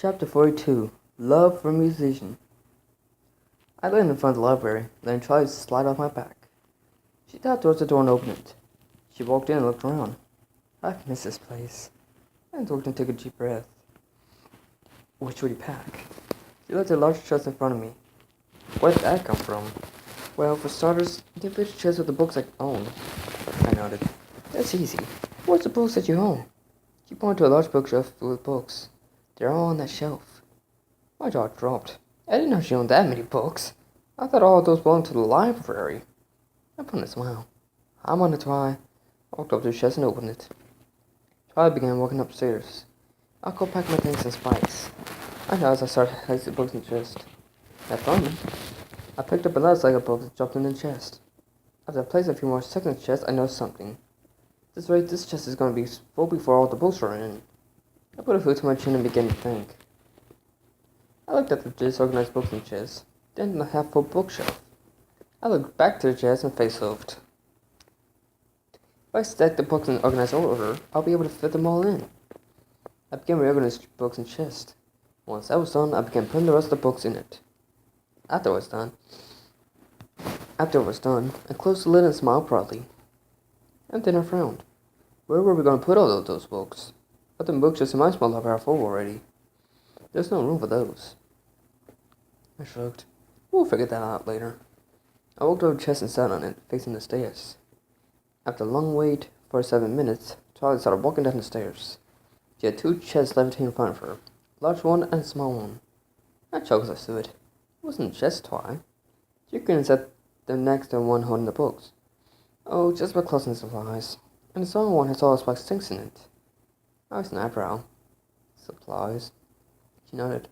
Chapter 42 Love for a Musician. I landed in front of the library, then tried to slide off my back. She tapped towards the door and opened it. She walked in and looked around. I've missed this place. I looked and took a deep breath. What should we pack? She looked at a large chest in front of me. Where did that come from? Well, for starters, the big chest with the books I own. I nodded. That's easy. Where's the books that you own? She pointed to a large bookshelf filled with books. They're all on that shelf. My jaw dropped. I didn't know she owned that many books. I thought all of those belonged to the library. I put on a smile. I'm on a try. I walked up to the chest and opened it. I began walking upstairs. I'll go pack my things in spikes. I know as I started to place the books in the chest. I found them. I picked up a last leg of books and jumped in the chest. After I placed a few more seconds in the chest, I noticed something. This rate, this chest is going to be full before all the books are in. I put a foot to my chin and began to think. I looked at the disorganized books in the chest, then the half-full bookshelf. I looked back to the chest and face-hugged. If I stack the books in organized order, I'll be able to fit them all in. I began reorganizing the books in the chest. Once that was done, I began putting the rest of the books in it. After it was done, I closed the lid and smiled proudly. And then I frowned. Where were we going to put all of those books? But the books just in my small library are full already. There's no room for those. I shrugged. We'll figure that out later. I walked over the chest and sat on it, facing the stairs. After a long wait for 7 minutes, Charlie started walking down the stairs. She had two chests levitating in front of her, a large one and a small one. I choked as I stood. It wasn't a chest toy. She grinned and sat them next to one holding the books. Oh, just my clothes and supplies. And the small one has all the spiked sticks in it. I was an eyebrow. Supplies. She nodded.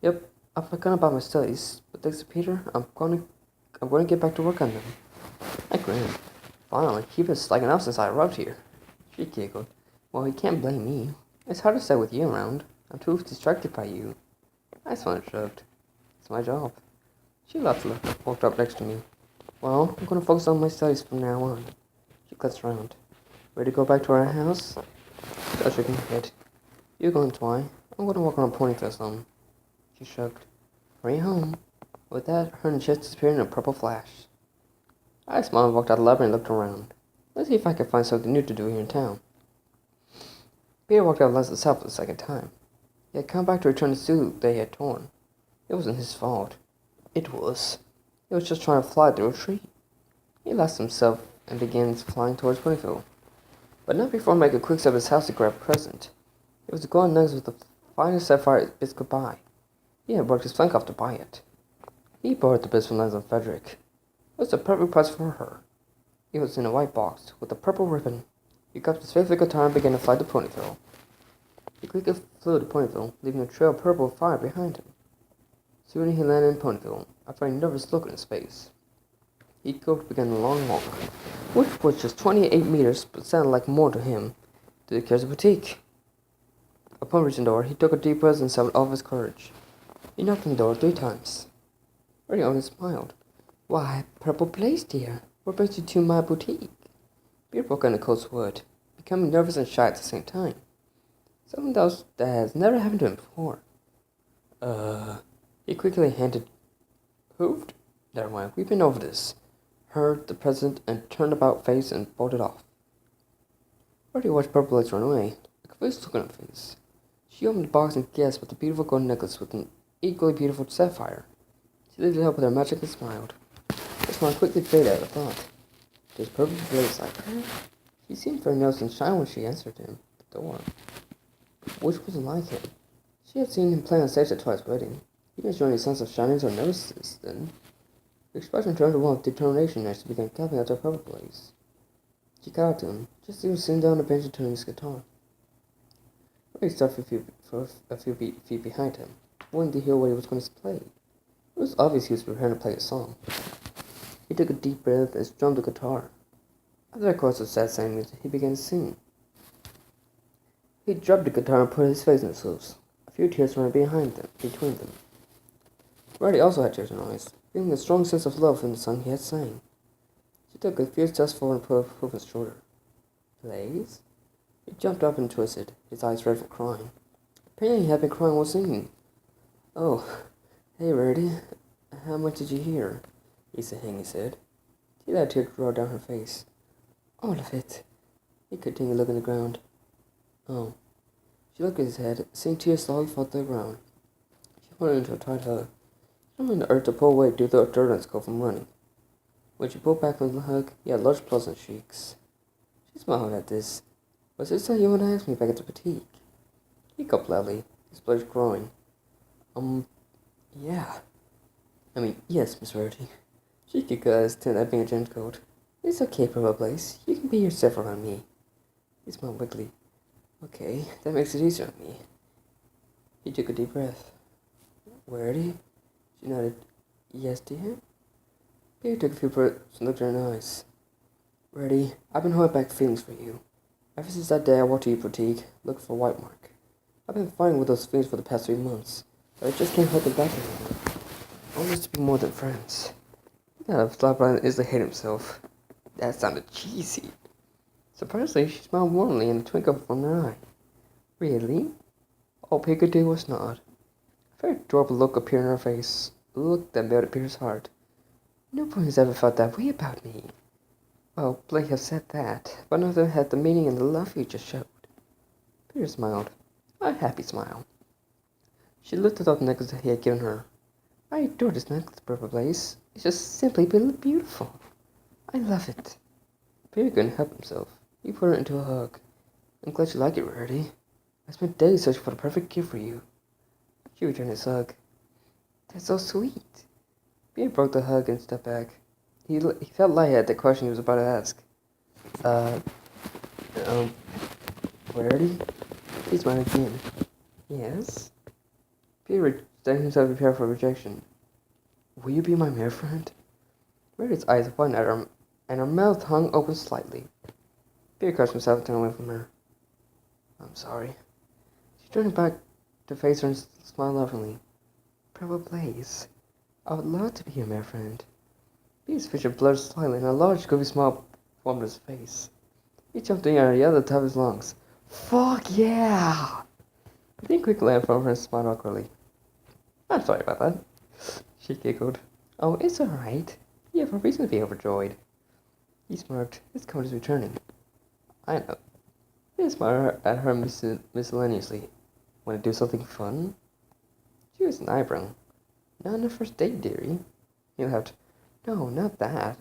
Yep, I've forgotten about my studies, but thanks to Peter, I'm going to get back to work on them. I grinned. Finally, you've been slacking off since I arrived here. She giggled. Well, you can't blame me. It's hard to stay with you around. I'm too distracted by you. I smiled and shrugged. It's my job. She laughed and walked up next to me. Well, I'm going to focus on my studies from now on. She glanced around. Ready to go back to our house? I shook my head. You're going to why? I'm going to walk around Ponytail some. She shrugged. Hurry home. With that, her and chest disappeared in a purple flash. I smiled and walked out of the library and looked around. Let's see if I can find something new to do here in town. Peter walked out of Leslie's house for the second time. He had come back to return the suit they had torn. It wasn't his fault. It was. He was just trying to fly through a tree. He lost himself and began flying towards Ponyville. But not before making a quick step at his house to grab a present. It was the golden nuggets with the finest sapphire bits could buy. He had worked his flank off to buy it. He borrowed the bits from Leslie and Frederick. It was the perfect price for her. It was in a white box with a purple ribbon. He grabbed his favorite guitar and began to fly to Ponyville. He quickly flew to Ponyville, leaving a trail of purple fire behind him. Soon he landed in Ponyville, a very nervous look in his face. He began a long walk, which was just 28 meters, but sounded like more to him, to the Cares Boutique. Upon reaching the door, he took a deep breath and summoned all of his courage. He knocked on the door 3 times. Reddy only smiled. Why, Purple Blaze, dear, what brings you to my boutique? Peter broke in a cold sweat, becoming nervous and shy at the same time. Something that has never happened to him before. He quickly handed Hooved? Never mind, we've been over this. Heard the president and turned about face and bolted off. Reddy watched Purple Blaze run away, a confused look on her face. She opened the box and gasped at the beautiful golden necklace with an equally beautiful sapphire. She lifted it up with her magic and smiled. The smile quickly faded out of thought. Does Purple Blaze like her? She seemed very nervous and shy when she answered him at the door. Which wasn't like him. She had seen him play on stage at Twilight's wedding. He didn't show any signs of shyness or nervousness then. The expression turned to one of determination as she began clapping out to Purple Blaze. She called out to him, just as he was sitting down on the bench and tuning his guitar. Reddy stopped for a few feet behind him, wanting to hear what he was going to play. It was obvious he was preparing to play a song. He took a deep breath and strummed the guitar. After the chorus of sad sang music, he began to sing. He dropped the guitar and put his face in his sleeves. A few tears ran between them. Reddy also had tears in her eyes, feeling a strong sense of love in the song he had sang. She took a fierce thrust forward and put over his shoulder. Blaze? He jumped up and twisted, his eyes red from crying. Apparently you have been crying while singing. Oh, hey, Rarity. How much did you hear? Isa Hangy said. She let a tear roll down her face. All of it. He continued looking at the ground. Oh. She looked at his head, seeing tears slowly fall to the ground. She put it into a tight hug. She didn't mean the urge to pull away due to the endurance go from running. When she pulled back from the hug, he had large pleasant cheeks. She smiled at this. Was this how you want to ask me back at the boutique? He gulped loudly, his blush growing. Yeah. Yes, Miss Rarity. She giggled at being a gent coat. It's okay, Purple Blaze. You can be yourself around me. He smiled weakly. Okay, that makes it easier on me. He took a deep breath. Rarity? She nodded. Yes, dear? Peter took a few breaths and looked her in the eyes. Rarity, I've been holding back feelings for you. Ever since that day I walked to your boutique, looking for White Mark. I've been fighting with those feelings for the past 3 months, but I just can't hold them back anymore. I want us to be more than friends. He got a slap and instantly hate himself. That sounded cheesy. Surprisingly, she smiled warmly and a twinkle from her eye. Really? All Peter could do was nod. A very adorable look appeared in her face, a look that melted Peter's heart. No one has ever felt that way about me. Well, Blake has said that, but none of them had the meaning and the love you just showed. Peter smiled, a happy smile. She lifted up the necklace that he had given her. I adore this necklace, Purple Blaze. It's just simply beautiful. I love it. Peter couldn't help himself. He put her into a hug. I'm glad you like it, Rarity. I spent days searching for the perfect gift for you. She returned his hug. That's so sweet. Peter broke the hug and stepped back. He felt light at the question he was about to ask. Rarity? He smiled again. Yes? Peter setting himself prepared for rejection. Will you be my mere friend? Rarity's eyes widened at her, and her mouth hung open slightly. Peter crushed himself and turned away from her. I'm sorry. She turned back to face her and smiled lovingly. Purple Blaze, I would love to be your mere friend. Peter's features blurred slightly, and a large, goofy smile formed his face. He jumped in the air and yelled at the top of his lungs. Fuck yeah! He quickly ran from her and smiled awkwardly. I'm sorry about that. She giggled. Oh, it's alright. You have a reason to be overjoyed. He smirked. His coat is returning. I know. He smiled at her miscellaneously. Want to do something fun? She was an eyebrow. Not on the first date, dearie. He laughed. No, not that.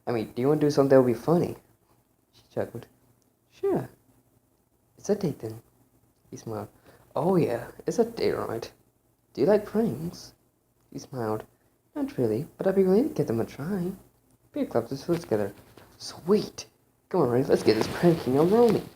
Do you want to do something that would be funny? She chuckled. Sure. It's a date then. He smiled. Oh yeah, it's a date, right? Do you like pranks? He smiled. Not really, but I'd be willing to give them a try. Peter clapped his foot together. Sweet! Come on, Ray, let's get this pranking on rolling.